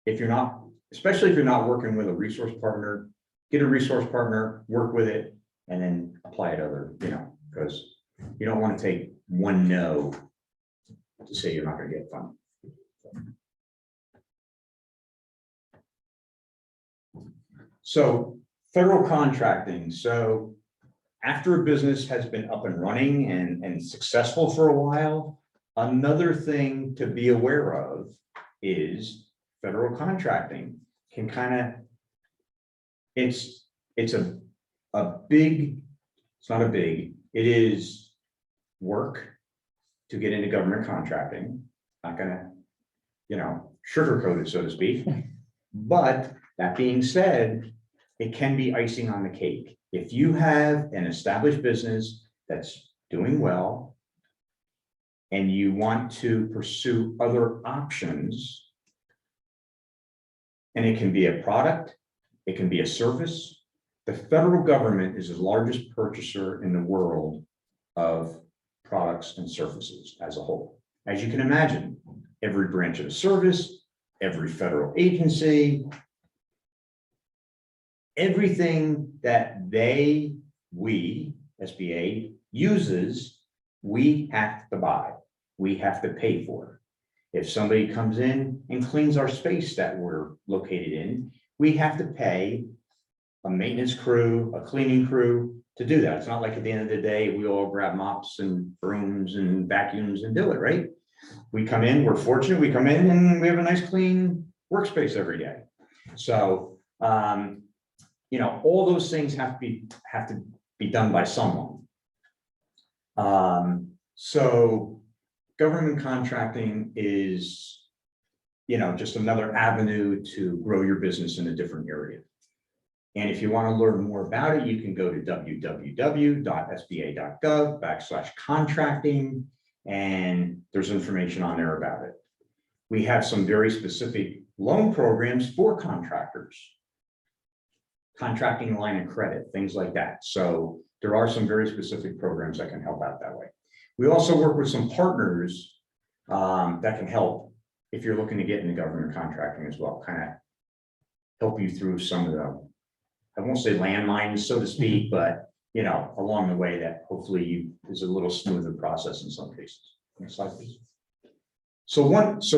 if you're not, especially if you're not working with a resource partner, get a resource partner, work with it, and then apply it other, you know, because you don't want to take one no to say you're not going to get funded. So federal contracting. So after a business has been up and running and successful for a while, another thing to be aware of is federal contracting can kind of, it's not a big, it is work to get into government contracting. Not gonna, you know, sugarcoat it, so to speak. But that being said, it can be icing on the cake. If you have an established business that's doing well and you want to pursue other options, and it can be a product, it can be a service. The federal government is the largest purchaser in the world of products and services as a whole. As you can imagine, every branch of a service, every federal agency, everything that we, SBA, uses, we have to buy, we have to pay for. If somebody comes in and cleans our space that we're located in, we have to pay a maintenance crew, a cleaning crew to do that. It's not like at the end of the day, we all grab mops and brooms and vacuums and do it, right? We come in, we're fortunate, we come in and we have a nice clean workspace every day. So, you know, all those things have to be done by someone. So government contracting is, just another avenue to grow your business in a different area. And if you want to learn more about it, you can go to www.sba.gov/contracting, and there's information on there about it. We have some very specific loan programs for contractors, contracting line of credit, things like that. So there are some very specific programs that can help out that way. We also work with some partners that can help if you're looking to get into government contracting as well, kind of help you through some of the, I won't say landmines, so to speak, but along the way that hopefully is a little smoother process in some cases. Next slide, please. So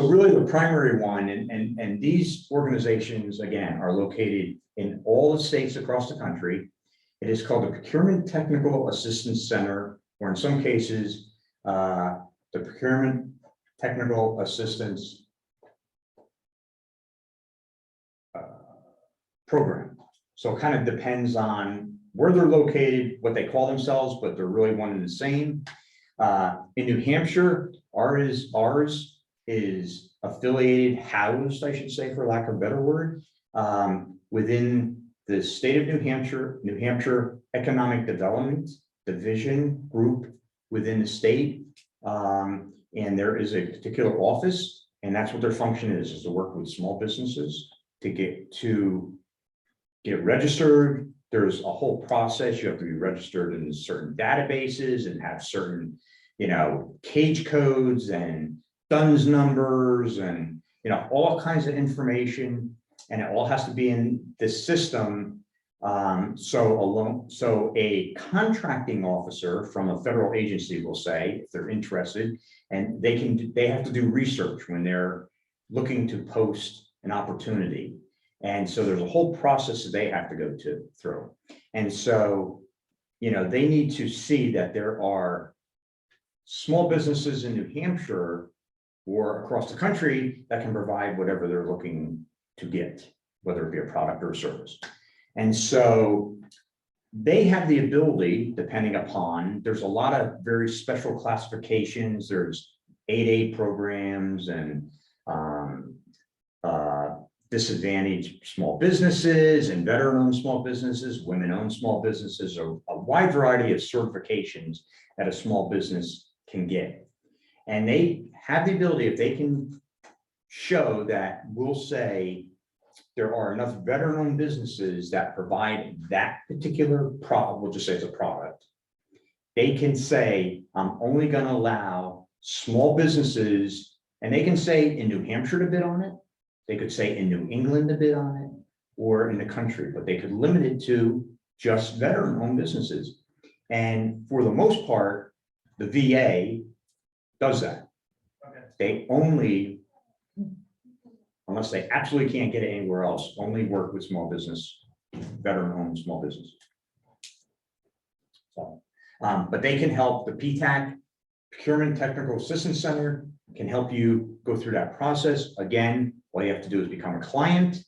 really the primary one, and these organizations, again, are located in all the states across the country. It is called the Procurement Technical Assistance Center, or in some cases, the Procurement Technical Assistance Program. So it kind of depends on where they're located, what they call themselves, but they're really one and the same. In New Hampshire, ours is affiliated, housed, I should say, for lack of a better word, within the state of New Hampshire Economic Development Division group within the state. And there is a particular office, and that's what their function is to work with small businesses to get registered. There's a whole process. You have to be registered in certain databases and have certain, cage codes and DUNS numbers and, all kinds of information. And it all has to be in this system. So a contracting officer from a federal agency will say, if they're interested, and they have to do research when they're looking to post an opportunity. And so there's a whole process that they have to go through. And so, they need to see that there are small businesses in New Hampshire or across the country that can provide whatever they're looking to get, whether it be a product or a service. And so they have the ability, depending upon, there's a lot of very special classifications. There's 8A programs and disadvantaged small businesses and veteran-owned small businesses, women-owned small businesses, a wide variety of certifications that a small business can get. And they have the ability, if they can show that, we'll say there are enough veteran-owned businesses that provide that particular product, we'll just say it's a product, they can say, I'm only going to allow small businesses, and they can say in New Hampshire to bid on it. They could say in New England to bid on it, or in the country, but they could limit it to just veteran-owned businesses. And for the most part, the VA does that. Okay. They only, unless they absolutely can't get it anywhere else, only work with small business, veteran-owned small business. So, but they can help. The PTAC, Procurement Technical Assistance Center, can help you go through that process. Again, all you have to do is become a client.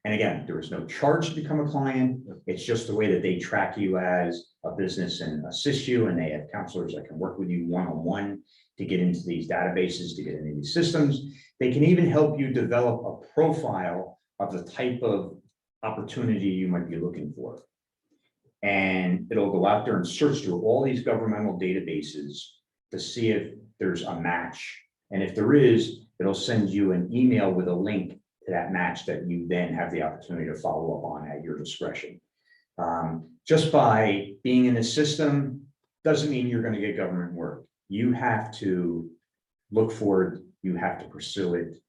And again, there is no charge to become a client. It's just the way that they track you as a business and assist you. And they have counselors that can work with you one-on-one to get into these databases, to get into these systems. They can even help you develop a profile of the type of opportunity you might be looking for. And it'll go out there and search through all these governmental databases to see if there's a match. And if there is, it'll send you an email with a link to that match that you then have the opportunity to follow up on at your discretion. Just by being in the system doesn't mean you're going to get government work. You have to look for it. You have to pursue it.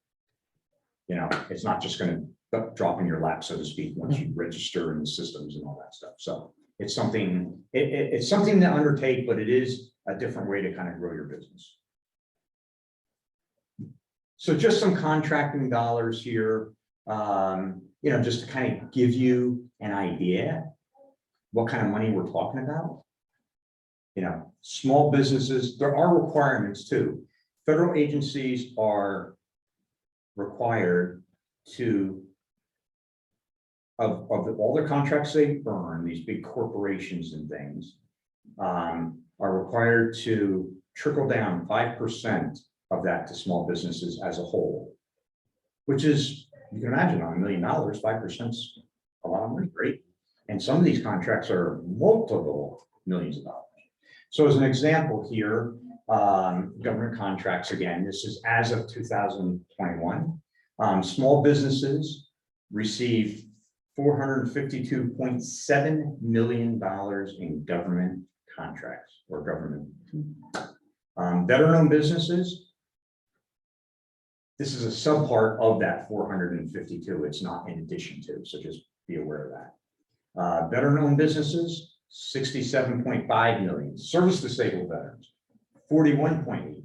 It's not just going to drop in your lap, so to speak, once you register in the systems and all that stuff. So it's something, it's something to undertake, but it is a different way to kind of grow your business. So just some contracting dollars here, just to kind of give you an idea what kind of money we're talking about. Small businesses, there are requirements too. Federal agencies are required to, of all the contracts they burn, these big corporations and things, are required to trickle down 5% of that to small businesses as a whole, which is, you can imagine on $1 million, 5% is a lot of money, right? And some of these contracts are multiple millions of dollars. So as an example here, government contracts, again, this is as of 2021. Small businesses received $452.7 million in government contracts or government. Better known businesses, this is a subpart of that 452. It's not in addition to, so just be aware of that. Better known businesses, 67.5 million. Service disabled veterans, 41.8,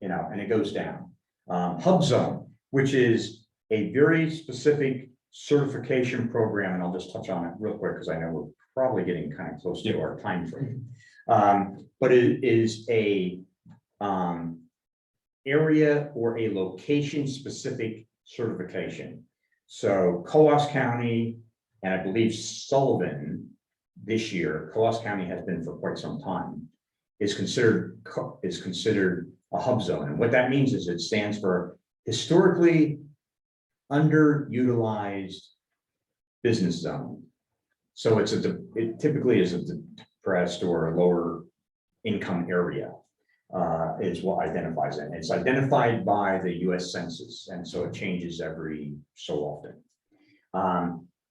and it goes down. Hub Zone, which is a very specific certification program, and I'll just touch on it real quick because I know we're probably getting kind of close to our time frame. But it is a area or a location specific certification. So Coos County, and I believe Sullivan this year, Coos County has been for quite some time, is considered a hub zone. And what that means is it stands for historically underutilized business zone. So it typically is a depressed or a lower income area is what identifies it. And it's identified by the US Census, and so it changes every so often.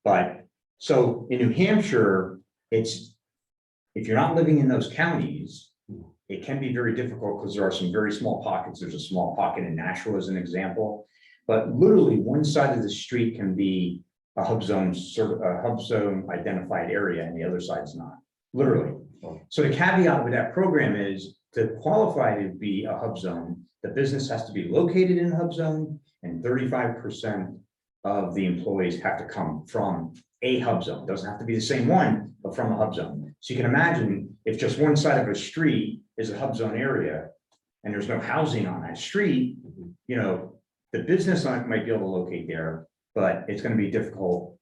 But so in New Hampshire, if you're not living in those counties, it can be very difficult because there are some very small pockets. There's a small pocket in Nashville as an example, but literally one side of the street can be a hub zone identified area and the other side's not, literally. So the caveat with that program is to qualify to be a hub zone, the business has to be located in a hub zone and 35% of the employees have to come from a hub zone. Doesn't have to be the same one, but from a hub zone. So you can imagine if just one side of a street is a hub zone area and there's no housing on that street, the business might be able to locate there, but it's going to be difficult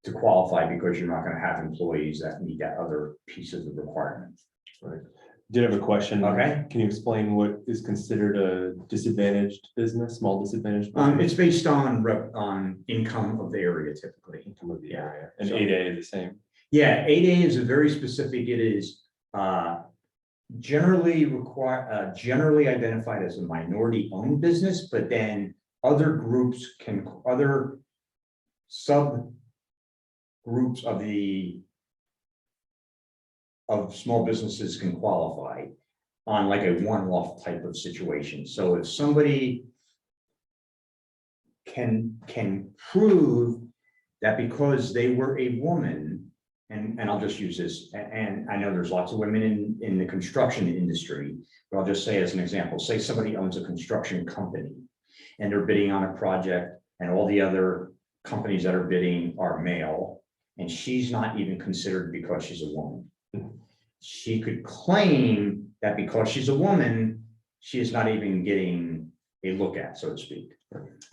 to qualify because you're not going to have employees that meet that other piece of the requirement. Right. Did have a question. Okay. Can you explain what is considered a disadvantaged business, small disadvantaged business? It's based on income of the area typically. Income of the area. And So- 8A is the same. Yeah, 8A is a very specific, it is generally identified as a minority owned business, but then other subgroups of small businesses can qualify on like a one-off type of situation. So if somebody can prove that because they were a woman, and I'll just use this, and I know there's lots of women in the construction industry, but I'll just say as an example, say somebody owns a construction company and they're bidding on a project and all the other companies that are bidding are male, and she's not even considered because she's a woman. She could claim that because she's a woman, she is not even getting a look at, so to speak.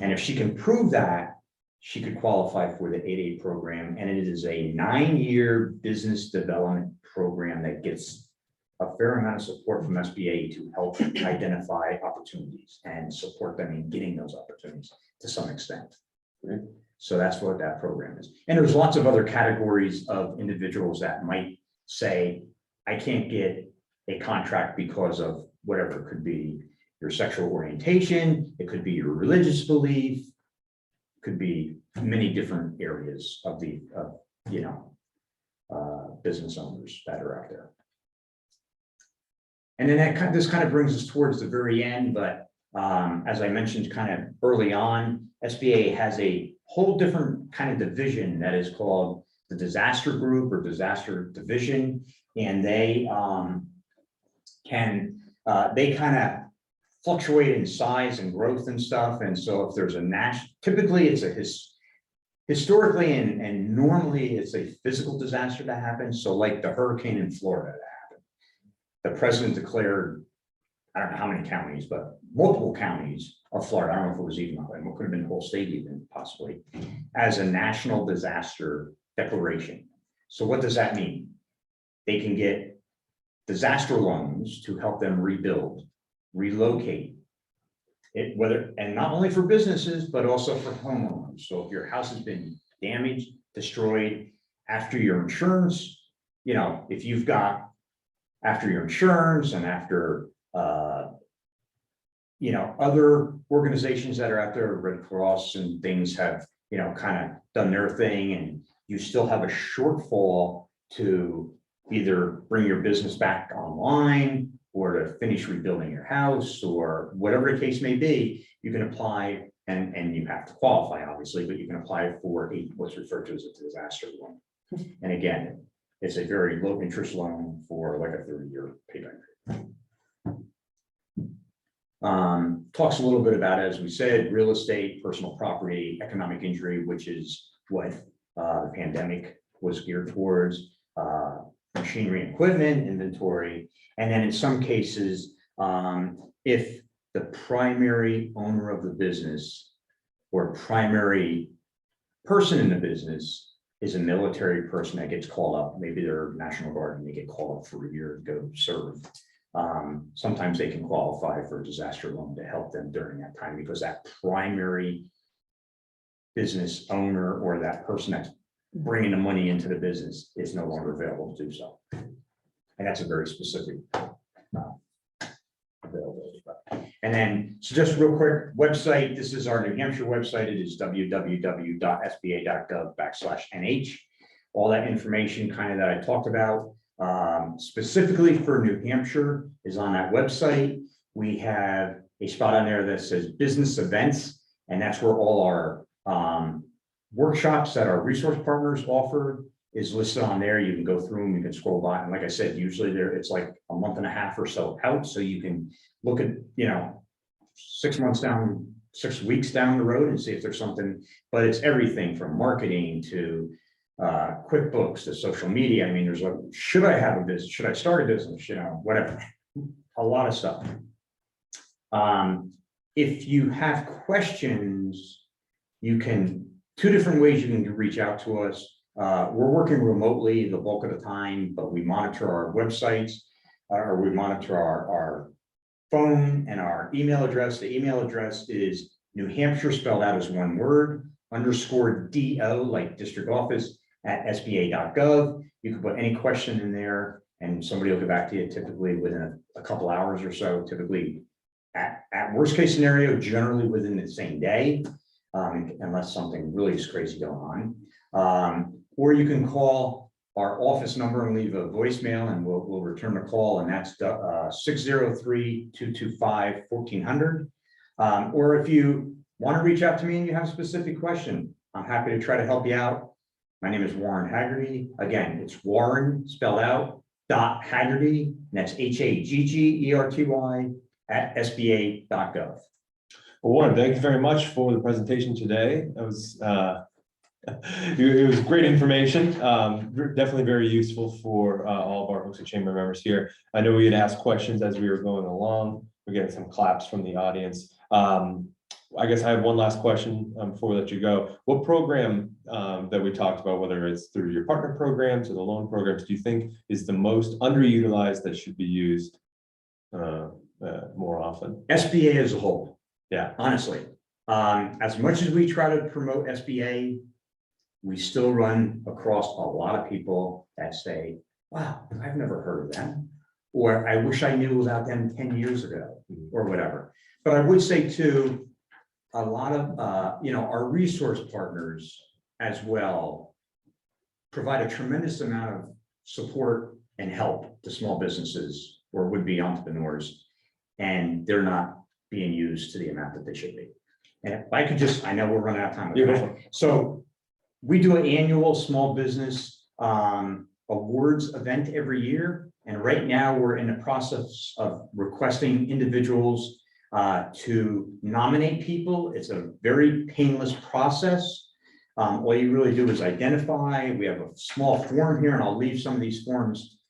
And if she can prove that, she could qualify for the 8A program, and it is a 9-year business development program that gets a fair amount of support from SBA to help identify opportunities and support them in getting those opportunities to some extent. Right? So that's what that program is. And there's lots of other categories of individuals that might say, I can't get a contract because of whatever. It could be your sexual orientation, it could be your religious belief, could be many different areas of the business owners that are out there. And then this kind of brings us towards the very end, but as I mentioned kind of early on, SBA has a whole different kind of division that is called the disaster group or disaster division, and they kind of fluctuate in size and growth and stuff. And so if there's typically it's historically and normally it's a physical disaster that happens. So like the hurricane in Florida that happened, the president declared, I don't know how many counties, but multiple counties of Florida, I don't know if it was even, it could have been the whole state even possibly, as a national disaster declaration. So what does that mean? They can get disaster loans to help them rebuild, relocate. And not only for businesses, but also for homeowners. So if your house has been damaged, destroyed, after your insurance, if you've got after your insurance and after, other organizations that are out there, Red Cross and things have, kind of done their thing, and you still have a shortfall to either bring your business back online or to finish rebuilding your house or whatever the case may be, you can apply, and you have to qualify, obviously, but you can apply for what's referred to as a disaster loan. And again, it's a very low interest loan for like a 30-year payback period. Talks a little bit about, as we said, real estate, personal property, economic injury, which is what the pandemic was geared towards, machinery and equipment, inventory, and then in some cases, if the primary owner of the business or primary person in the business is a military person that gets called up, maybe they're National Guard and they get called up for a year to go serve. Sometimes they can qualify for a disaster loan to help them during that time, because that primary business owner or that person that's bringing the money into the business is no longer available to do so. And that's a very specific availability. And then, so just real quick, website, this is our New Hampshire website. It is www.sba.gov/NH. All that information kind of that I talked about, specifically for New Hampshire, is on that website. We have a spot on there that says business events, and that's where all our workshops that our resource partners offer is listed on there. You can go through them, you can scroll by, and like I said, usually it's like a month and a half or so out, so you can look at 6 weeks down the road and see if there's something. But it's everything from marketing to QuickBooks to social media. I mean, there's should I have a business? Should I start a business? Whatever, a lot of stuff. If you have questions, you can, 2 different ways you can reach out to us. We're working remotely the bulk of the time, but we monitor our websites, or we monitor our phone and our email address. The email address is New Hampshire, spelled out as one word, _DO, like district office, @sba.gov. You can put any question in there and somebody will get back to you typically within a couple hours or so, typically at worst case scenario, generally within the same day, unless something really is crazy going on. Or you can call our office number and leave a voicemail and we'll return the call, and that's 603-225-1400. Or if you want to reach out to me and you have a specific question, I'm happy to try to help you out. My name is Warren Haggerty. Again, it's Warren spelled out .Haggerty, and that's HAGGERTY @SBA.gov. Well, Warren, thank you very much for the presentation today. It was great information, definitely very useful for all of our Hooksett Chamber members here. I know we had asked questions as we were going along. We're getting some claps from the audience. I guess I have one last question before we let you go. What program that we talked about, whether it's through your partner programs or the loan programs, do you think is the most underutilized that should be used more often? SBA as a whole. Yeah, honestly, as much as we try to promote SBA, we still run across a lot of people that say, wow, I've never heard of them, or I wish I knew about them 10 years ago, or whatever. But I would say too, a lot of our resource partners as well provide a tremendous amount of support and help to small businesses or would-be entrepreneurs, and they're not being used to the amount that they should be. And if I could just, I know we're running out of time. So we do an annual small business awards event every year. And right now we're in the process of requesting individuals to nominate people. It's a very painless process. All you really do is identify. We have a small form here, and I'll leave some of these forms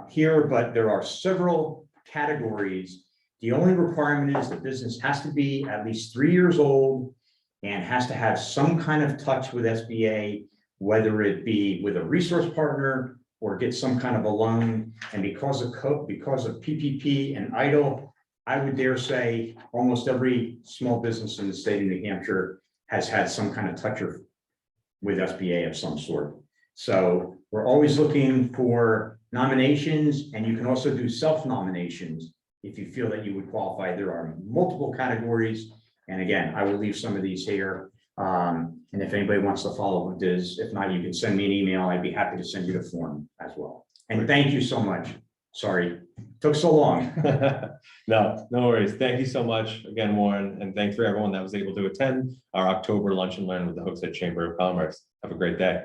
here, but there are several categories. The only requirement is the business has to be at least 3 years old and has to have some kind of touch with SBA, whether it be with a resource partner or get some kind of a loan. And because of because of PPP and EIDL, I would dare say almost every small business in the state of New Hampshire has had some kind of touch with SBA of some sort. So we're always looking for nominations, and you can also do self-nominations if you feel that you would qualify. There are multiple categories. And again, I will leave some of these here. And if anybody wants to follow with this, if not, you can send me an email. I'd be happy to send you the form as well. And thank you so much. Sorry, took so long. No worries. Thank you so much again, Warren, and thanks for everyone that was able to attend our October Lunch and Learn with the Hooksett Chamber of Commerce. Have a great day.